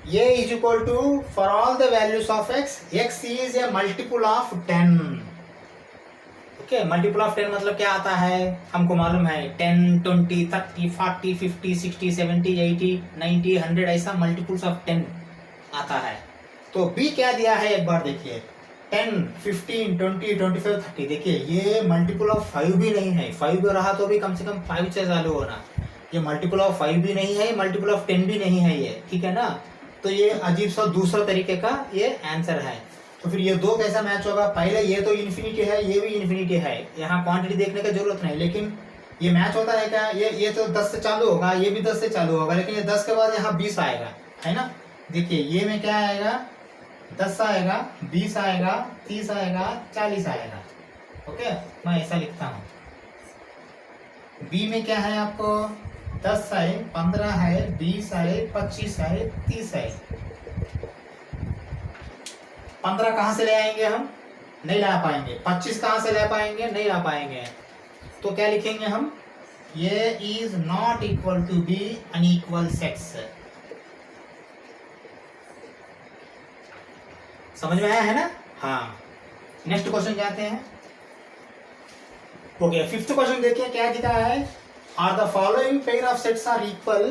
a is equal to for all the values of x is a multiple of 10। Okay, multiple of 10 मतलब क्या आता है? हमको मालूम है 10, 20, 30, 40, 50, 60, 70, 80, 90, 100 ऐसा मल्टीपल्स ऑफ 10 आता है। तो b क्या दिया है एक बार देखिए, 10, 15, 20, 25, 30। देखिए ये मल्टीपल ऑफ 5 भी नहीं है, 5 रहा तो भी कम से कम 5 से चालू होना। ये मल्टीपल ऑफ 5 भी नहीं है, मल्टीपल ऑफ 10 भी नहीं है ये, ठीक है ना। तो ये अजीब सा दूसरा तरीके का ये आंसर है। तो फिर ये दो कैसा मैच होगा? पहले ये तो इन्फिनिटी है, ये भी इन्फिनिटी है, यहाँ क्वांटिटी देखने की जरूरत नहीं, लेकिन ये मैच होता है क्या? ये तो 10 से चालू होगा, ये भी 10 से चालू होगा, लेकिन ये 10 के बाद यहाँ 20 आएगा, है ना। देखिए ये में क्या आएगा? 10 आएगा, 20 आएगा, 30 आएगा, 40 आएगा। ओके, मैं ऐसा लिखता हूँ। बी में क्या है आपको? 10 है, 15 है, 20 है, 25 है, 30 है। 15 कहाँ से ले आएंगे हम? नहीं ला पाएंगे। 25 कहाँ से ले पाएंगे? नहीं ला पाएंगे। तो क्या लिखेंगे हम? ये is not equal to B unequal sets. समझ में आया है ना? हाँ, नेक्स्ट क्वेश्चन जाते हैं। ओके, फिफ्थ क्वेश्चन देखिए क्या दिखा है। Are the following pair of sets are equal,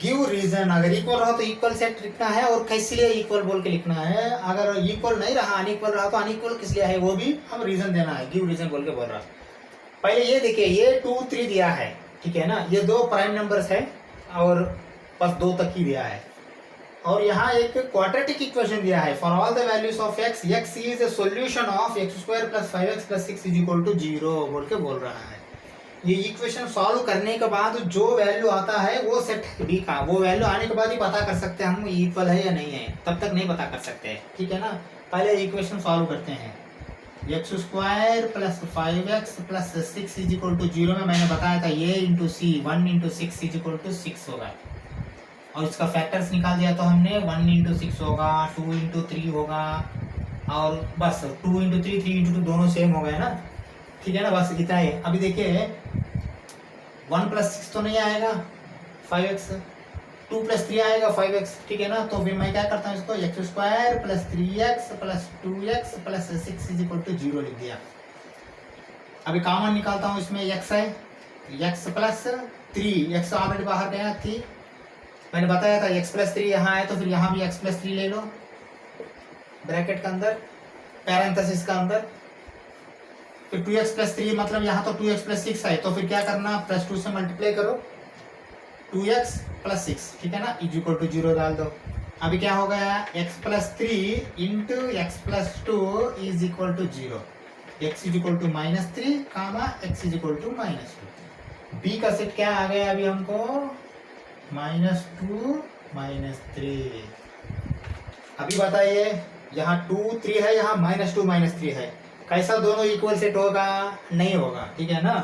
give reason. अगर इक्वल रहा तो इक्वल सेट लिखना है, और किस लिए इक्वल बोल के लिखना है। अगर इक्वल नहीं रहा, अनइक्वल रहा तो अनइक्वल किस लिए है वो भी हम रीजन देना है, गिव रीजन बोल के बोल रहा। पहले ये देखिए, ये 2, 3 दिया है, ठीक है ना। ये 2 प्राइम नंबर्स है और बस 2 तक ही दिया है। और यहाँ एक क्वाड्रेटिक इक्वेशन दिया है for all the values of X X is a solution of X square plus 5x plus 6 is equal to 0 बोल के बोल रहा है। ये इक्वेशन सॉल्व करने के बाद जो वैल्यू आता है वो सेट बी का, वो वैल्यू आने के बाद ही पता कर सकते हैं हम इक्वल है या नहीं है, तब तक नहीं पता कर सकते, ठीक है ना। पहले इक्वेशन सॉल्व करते हैं। X square plus 5x plus 6 is equal to 0 में मैंने बताया था ये into C 1 into 6 is equal to 6 होगा, और इसका फैक्टर्स निकाल दिया तो हमने 1 इंटू 6 होगा, 2 इंटू 3 होगा, और बस 2 इंटू 3 3 इंटू 2 दोनों सेम हो गए ना, ठीक है ना, बस इतना ही। अभी देखिए 1 प्लस 6 तो नहीं आएगा 5x, 2 प्लस 3 आएगा 5x, ठीक है ना। तो फिर मैं क्या करता हूँ इसको X square plus 3x plus 2x plus 6 is equal to 0 लिख दिया। अभी कॉमन निकालता हूँ, इसमें x है, x प्लस 3, x ऑलरेडी बाहर गया थी, मैंने बताया था x प्लस 3 यहाँ है, तो फिर यहाँ भी x प्लस 3 ले लो ब्रैकेट के अंदर, पैरेंथेसिस का अंदर, फिर 2x प्लस 3 मतलब यहाँ तो 2x प्लस 6 है, तो फिर क्या करना प्लस 2 से मल्टीप्लाई करो 2x प्लस 6, ठीक है ना, इज इक्वल टू 0 डाल दो। अभी क्या हो गया x plus 3 into X plus 2 is equal to 0, x is equal to -3 comma x is equal to -2। b का सेट क्या आ गया अभी हमको -2 -3। अभी बताइए यहाँ 2 3 है, यहाँ -2 -3 है, कैसा दोनों इक्वल सेट होगा, नहीं होगा, ठीक है ना।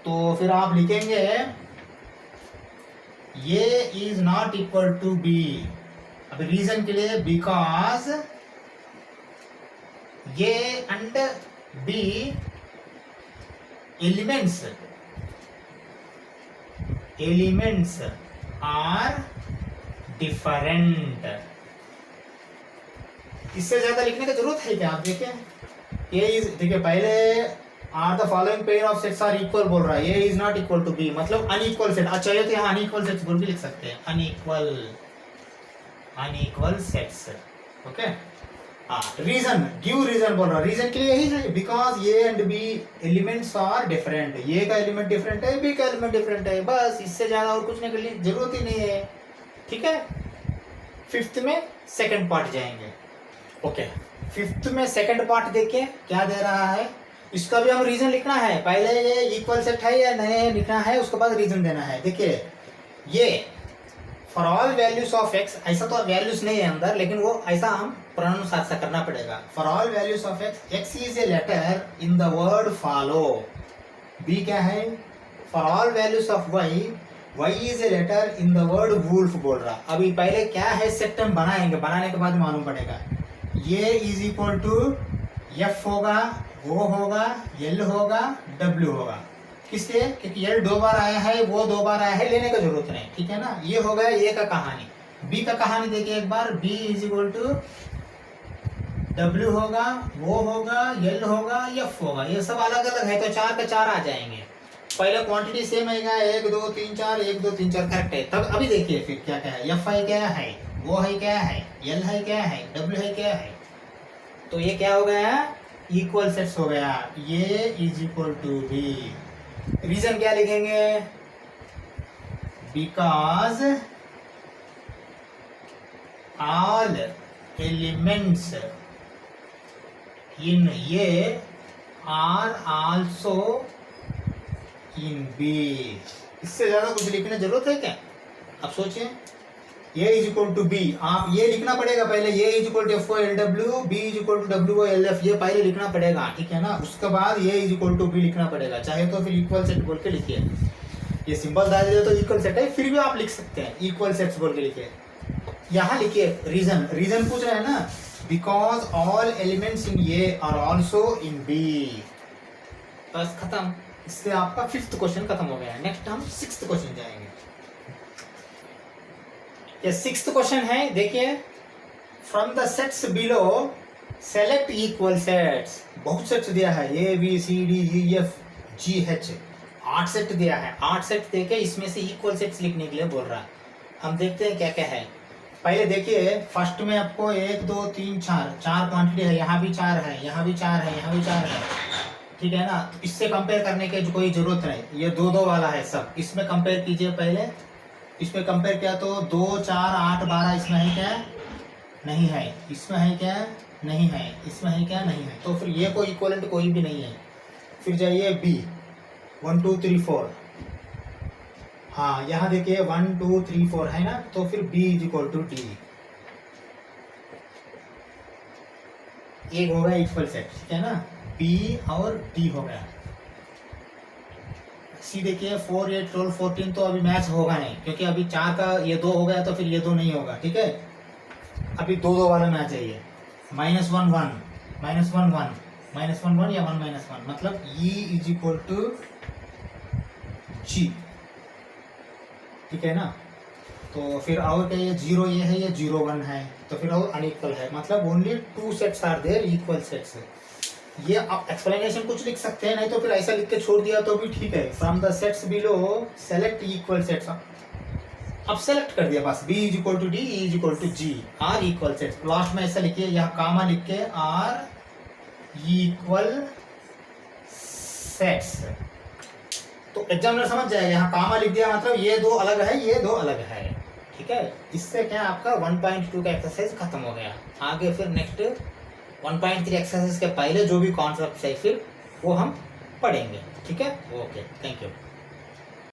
तो फिर आप लिखेंगे ये is not equal to B. अब रीजन के लिए बिकॉज ये and B elements are different. इससे ज्यादा लिखने की जरूरत है क्या, आप देखिए ये इज, देखिए पहले are the following pair of sets are equal बोल रहा है, ये is not equal to B मतलब अनइक्वल सेट। अच्छा ये तो यहाँ अनइक्वल सेट्स बोल भी लिख सकते हैं, unequal sets, okay. Reason give reason बोल रहा है, रीजन के लिए यही है because A and B elements are different, A का एलिमेंट डिफरेंट है, बी का एलिमेंट डिफरेंट है, बस इससे ज्यादा और कुछ नहीं करने की जरूरत ही नहीं है, ठीक है। फिफ्थ में सेकंड पार्ट जाएंगे, ओके। फिफ्थ में सेकंड पार्ट देखिए क्या दे रहा है, इसका भी हम रीजन लिखना है, पहले ये इक्वल सेट है या नहीं लिखना है, उसके बाद रीजन देना है। देखिए ये for all values of x, ऐसा तो वैल्यूज नहीं है अंदर, लेकिन वो ऐसा हम प्रोनाउंस ऐसा करना पड़ेगा। For all values of X, X is a letter in the word follow. B क्या है, for all values of Y, Y is a letter in the word wolf बोल रहा। अभी पहले क्या है सेट हम बनाएंगे, बनाने के बाद मालूम पड़ेगा। ये इज इक्वल टू एफ होगा, वो होगा, एल होगा, डब्ल्यू होगा, किसलिए, क्योंकि एल 2 बार आया है, वो 2 बार आया है, लेने का जरूरत नहीं, ठीक है ना। ये हो गया ए का कहानी। बी का कहानी देखिए एक बार, B is equal to W होगा, वो होगा, एल होगा, एफ होगा, ये सब अलग अलग है तो 4 के 4 आ जाएंगे। पहले क्वांटिटी सेम आएगा 1 2 3 4, 1 2 3 4 करेक्ट है। तब अभी देखिए फिर क्या क्या है, एफ है क्या है, वो है क्या है, एल है क्या है, डब्ल्यू है क्या है, तो ये क्या हो गया इक्वल सेट्स हो गया, ये is equal to B. Reason क्या लिखेंगे, because all elements in A are also in B. इससे ज्यादा कुछ लिखने जरूरत है क्या, अब सोचिए। A is equal to B, आप ये लिखना पड़ेगा पहले, A is equal to F O L W, B is equal to W O L F, ये पहले लिखना पड़ेगा, ठीक है ना। उसके बाद A is equal to B लिखना पड़ेगा, चाहे तो फिर इक्वल सेट बोल के लिखिए। ये सिंपल डाल दिया तो इक्वल सेट है, फिर भी आप लिख सकते हैं इक्वल सेट्स बोल के लिखिए। यहाँ लिखिए रीजन, रीजन पूछ रहे हैं ना, because all elements in A are also in B, बस खत्म। इससे आपका 5th क्वेश्चन खत्म हो गया। नेक्स्ट हम 6th क्वेश्चन जाएंगे। ये 6th क्वेश्चन है, देखिए from the sets below select equal sets. बहुत सेट्स दिया है, A B C D E F G H, 8 set दिया है। 8 सेट देके इसमें से इक्वल सेट्स लिखने के लिए बोल रहा है। हम देखते हैं क्या क्या है। पहले देखिए फर्स्ट में आपको 1 2 3 4 क्वांटिटी है, यहाँ भी 4 है, यहाँ भी 4 है, यहाँ भी 4 है, ठीक है ना। इससे कंपेयर करने की कोई जरूरत नहीं, ये 2 2 वाला है सब। इसमें कंपेयर कीजिए पहले इसमें कंपेयर किया तो 2 4 8 12 इसमें है क्या, नहीं है। इसमें है क्या, नहीं है। इसमें है क्या, नहीं है। तो फिर ये कोई इक्वलेंट कोई भी नहीं है। फिर जाइए बी 1 2 3 4, हाँ यहाँ देखिए 1 2 3 4 है ना, तो फिर B is equal to D. एक हो गया इक्वल सेट, ठीक है ना, B और D हो गया। सी देखिए 4 8 12 14 तो अभी मैच होगा नहीं, क्योंकि अभी 4 का ये 2 हो गया तो फिर ये 2 नहीं होगा, ठीक है। अभी 2 2 वाला मैच चाहिए, -1 1 -1 1 -1 1 या 1 -1, मतलब E is equal to G, ठीक है ना। तो फिर और क्या, ये 0 ये है, ये 0 1 है, तो फिर और अनइक्वल है, मतलब only 2 sets are there equal sets. ये आप एक्सप्लेनेशन कुछ लिख सकते हैं, नहीं तो फिर ऐसा लिख के छोड़ दिया तो भी ठीक है। From the sets below select equal sets, अब सेलेक्ट कर दिया बस। B is equal to D, E is equal to G, are equal sets. Last में ऐसा लिखिए, यहाँ कामा लिख के आर इक्वल सेट्स, तो एग्जामिनर समझ जाएगा। यहाँ कामा लिख दिया मतलब ये 2 अलग है, ये 2 अलग है, ठीक है। इससे क्या आपका 1.2 का एक्सरसाइज खत्म हो गया। आगे फिर नेक्स्ट 1.3 एक्सरसाइज के पहले जो भी कॉन्सेप्ट है फिर वो हम पढ़ेंगे, ठीक है। Okay, thank you.